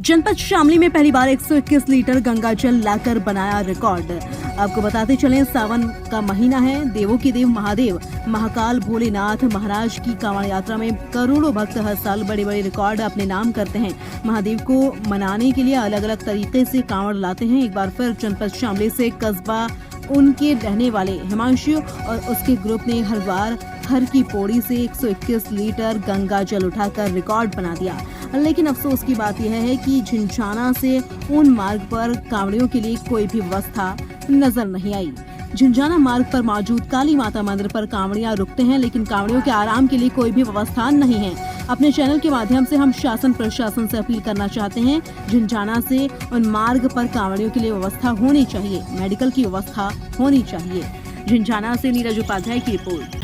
जनपद शामली में पहली बार 121 लीटर गंगा जल लाकर बनाया रिकॉर्ड। आपको बताते चलें, सावन का महीना है। देवों के देव महादेव महाकाल भोलेनाथ महाराज की कांवड़ यात्रा में करोड़ों भक्त हर साल बड़े बड़े रिकॉर्ड अपने नाम करते हैं। महादेव को मनाने के लिए अलग अलग तरीके से कांवड़ लाते हैं। एक बार फिर जनपद शामली से कस्बा उनके रहने वाले हिमांशु और उसके ग्रुप ने हर बार हर की पौड़ी से 121 लीटर गंगा जल उठाकर रिकॉर्ड बना दिया। लेकिन अफसोस की बात यह है कि झिंझाना से उन मार्ग पर कांवड़ियों के लिए कोई भी व्यवस्था नजर नहीं आई। झिंझाना मार्ग पर मौजूद काली माता मंदिर पर कांवड़ियां रुकते हैं, लेकिन कांवड़ियों के आराम के लिए कोई भी व्यवस्था नहीं है। अपने चैनल के माध्यम से हम शासन प्रशासन से अपील करना चाहते हैं, झिंझाना से उन मार्ग पर कांवड़ियों के लिए व्यवस्था होनी चाहिए, मेडिकल की व्यवस्था होनी चाहिए। झिंझाना से नीरज उपाध्याय की रिपोर्ट।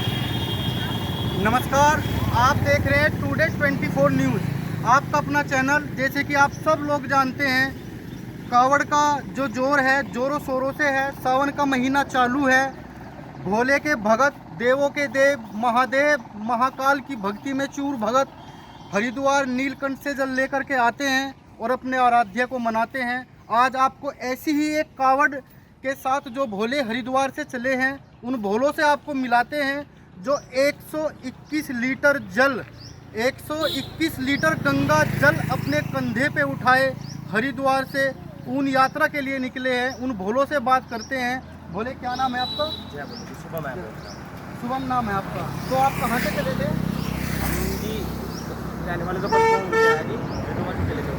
नमस्कार, आप देख रहे हैं टुडे 24 न्यूज़, आपका अपना चैनल। जैसे कि आप सब लोग जानते हैं, कावड़ का जो जोर है जोरों शोरों से है। सावन का महीना चालू है। भोले के भगत, देवों के देव महादेव महाकाल की भक्ति में चूर भगत हरिद्वार नीलकंठ से जल लेकर के आते हैं और अपने आराध्य को मनाते हैं। आज आपको ऐसी ही एक कावड़ के साथ जो भोले हरिद्वार से चले हैं, उन भोलों से आपको मिलाते हैं, जो 121 लीटर जल 121 लीटर गंगा जल अपने कंधे पे उठाए हरिद्वार से ऊन यात्रा के लिए निकले हैं। उन भोलों से बात करते हैं। भोले, क्या नाम है आपका? शुभम है। शुभम नाम है आपका। तो आप कहाँ से चले थे? जी जाने वाले तो हरिद्वार से चले थे।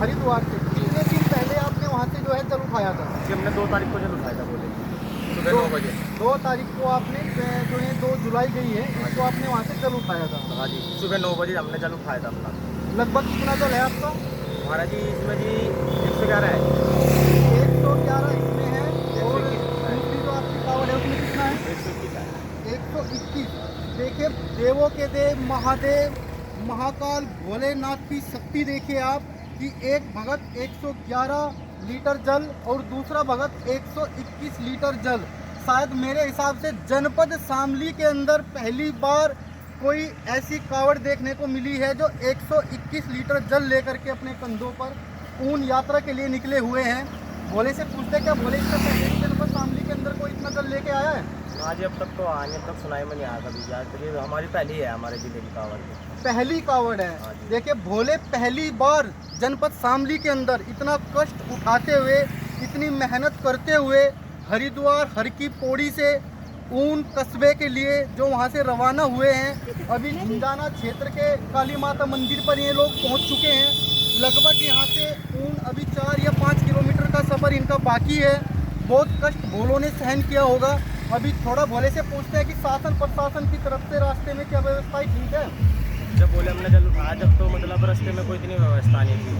हरिद्वार से कितने दिन पहले आपने वहाँ से जो है जल उठाया था? कि हमने 2 तारीख को जल उठाया था। बोले सुबह 9 बजे। 2 तारीख को आपने जो है 2 जुलाई गई है, इसको आपने वहाँ से जल उठाया था। हाँ जी, सुबह 9 बजे हमने जल उठाया था अपना। लगभग कितना जल है आपका? हमारा जी इसमें जी 111 है। 111 इसमें है। और दूसरी जो आपकी कावड़ है उसमें कितना है? 121 है। 121। देखिए, देवों के देव महादेव महाकाल भोलेनाथ की शक्ति देखिए आप, कि एक भगत 111 लीटर जल और दूसरा भगत 121 लीटर जल। शायद मेरे हिसाब से जनपद शामली के अंदर पहली बार कोई ऐसी कावड़ देखने को मिली है जो 121 लीटर जल लेकर के अपने कंधों पर ऊन यात्रा के लिए निकले हुए हैं। भोले से पूछते क्या भोले इससे पहले भी जनपद शामली के अंदर कोई इतना जल लेके आया है? आज अब तक तो आने तक सुनाई में नहीं आया कभी। आज तो ये हमारी पहली है, हमारे जिले की कावड़ की पहली कावड़ है। देखिए, भोले पहली बार जनपद शामली के अंदर इतना कष्ट उठाते हुए, इतनी मेहनत करते हुए हरिद्वार हर की पौड़ी से ऊन कस्बे के लिए जो वहाँ से रवाना हुए हैं। अभी झिंझाना क्षेत्र के काली माता मंदिर पर ये लोग पहुँच चुके हैं। लगभग यहाँ से ऊन अभी 4 या 5 किलोमीटर का सफ़र इनका बाकी है। बहुत कष्ट भोलों ने सहन किया होगा। अभी थोड़ा भोले से पूछते हैं कि शासन प्रशासन की तरफ से रास्ते में क्या व्यवस्था ठीक है? जब बोले हमने जल उठाया, जब तो मतलब रास्ते में कोई इतनी व्यवस्था नहीं थी,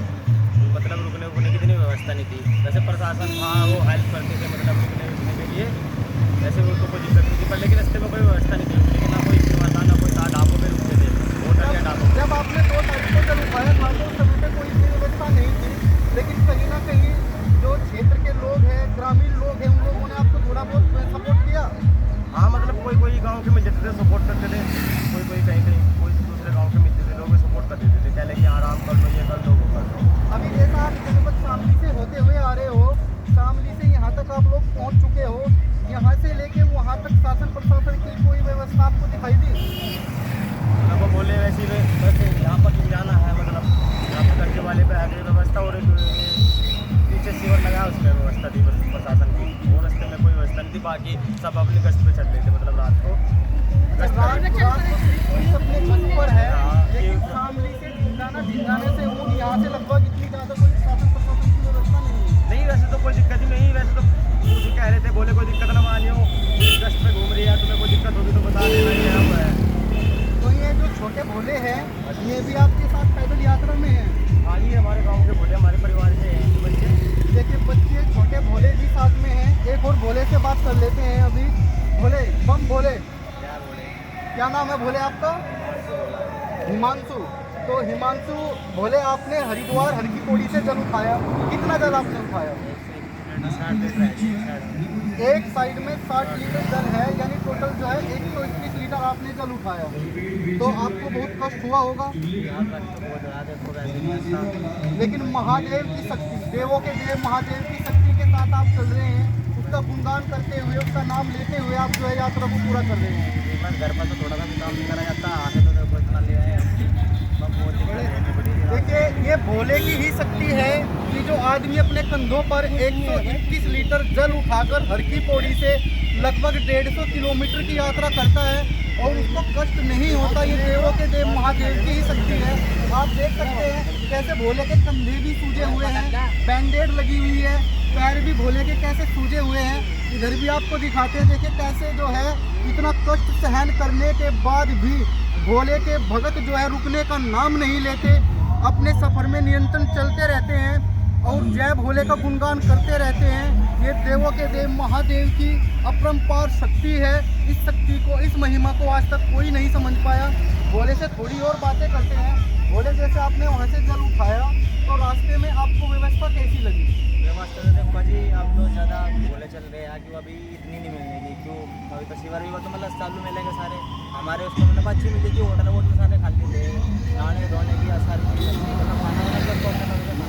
मतलब रुकने उकने की इतनी व्यवस्था नहीं थी। जैसे प्रशासन था वो हेल्प करते थे, मतलब रुकने उकने के लिए, जैसे उनको कोई दिक्कत नहीं थी। पर लेकिन रास्ते में कोई व्यवस्था नहीं थी, लेकिन ना कोई व्यवस्था ना कोई था। ढाबों पर रुकते थे, होटल या ढाबों। जब आपने 2 तारीख को जल उठाया था तो उस समय पर कोई इतनी व्यवस्था नहीं थी, लेकिन कहीं ना कहीं जो क्षेत्र के लोग हैं, ग्रामीण लोग हैं, उन लोगों ने आपको थोड़ा बहुत सपोर्ट किया। हाँ, मतलब कोई गांव के मिल जाते थे, सपोर्ट करते थे। कोई कहीं कोई दूसरे गांव के मिलते थे, लोग भी सपोर्ट कर देते थे। कहले कि आराम कर लो, ये कर लो, वो कर लो। अभी जैसा आप जनपद शामली से होते हुए आ रहे हो, शामली से यहाँ तक आप लोग पहुँच चुके हो, यहाँ से लेके वहाँ तक शासन प्रशासन की कोई व्यवस्था आपको दिखाई दी? मतलब वो बोले वैसे बस यहाँ पर जाना है, मतलब यहाँ पर करके वाले पे आगे व्यवस्था, और पीछे सीवर लगा उसमें व्यवस्था थी प्रशासन की। वो रास्ते में कोई व्यवस्था नहीं थी। बाकी सब अपनी गश्त पे चल रहे थे, मतलब रात को रात को पुलिस अपने गश्त पर है, लेकिन शामली से झिंझाने से ऊन यहाँ से लगभग इतनी ज़्यादा कोई शासन प्रशासन की व्यवस्था नहीं है। वैसे तो कोई दिक्कत ही नहीं। वैसे तो मुझे कह रहे थे, बोले कोई दिक्कत ना मानियो, गश्त पे घूम रही है, तुम्हें कोई दिक्कत होगी तो बता देना, ये हुआ है। तो ये जो छोटे भोले हैं, ये भी आपके साथ पैदल यात्रा में हैं? हाँ जी, हमारे गाँव के भोले हमारे परिवार के हैं बच्चे। देखिए, बच्चे छोटे भोले भी साथ में हैं। एक और भोले से बात कर लेते हैं अभी। भोले, बम भोले, क्या बोले? क्या नाम है भोले आपका? हिमांशु। तो हिमांशु भोले, आपने हरिद्वार हर की पौड़ी से जल उठाया, कितना जल आपने उठाया? एक साइड में 60 लीटर जल है, यानी टोटल जो है 121 लीटर आपने जल उठाया, तो आपको बहुत कष्ट हुआ होगा। लेकिन महादेव की शक्ति, देवों के देव महादेव की शक्ति के साथ आप चल रहे हैं, उसका गुणगान करते हुए, उसका नाम लेते हुए आप जो है यात्रा को पूरा कर रहे हैं। बस घर पर तो थोड़ा सा भी काम नहीं करा जाता, आगे तो देखो इतना ले आए हैं। देखिए, ये भोले की ही शक्ति है कि जो आदमी अपने कंधों पर 121 लीटर जल उठाकर हर की पौड़ी से लगभग 150 किलोमीटर की यात्रा करता है और उसको कष्ट नहीं होता, ये देवों के देव महादेव की ही शक्ति है। आप देख सकते हैं कैसे भोले के कंधे भी सूजे हुए हैं, बैंडेड लगी हुई है, पैर भी भोले के कैसे सूजे हुए हैं। इधर भी आपको दिखाते हैं, देखिए कैसे जो है इतना कष्ट सहन करने के बाद भी भोले के भगत जो है रुकने का नाम नहीं लेते, अपने सफ़र में निरंतर चलते रहते हैं और जय भोले का गुणगान करते रहते हैं। ये देवों के देव महादेव की अपरंपार शक्ति है। इस शक्ति को, इस महिमा को आज तक कोई नहीं समझ पाया। भोले से थोड़ी और बातें करते हैं। भोले, जैसे आपने वहाँ से जल उठाया तो रास्ते में आपको व्यवस्था कैसी लगी? व्यवस्था तो देखो भाजी, आप तो ज़्यादा भोले चल रहे हैं, क्यों अभी इतनी नहीं मिलेगी, क्यों अभी तो शिवर भी तो मतलब चालू मिलेंगे सारे हमारे उसमें, मतलब अच्छी मिलती थी। होटल सारे खाली थे, नहाने धोने की सारी चीज़, मतलब खाना वाना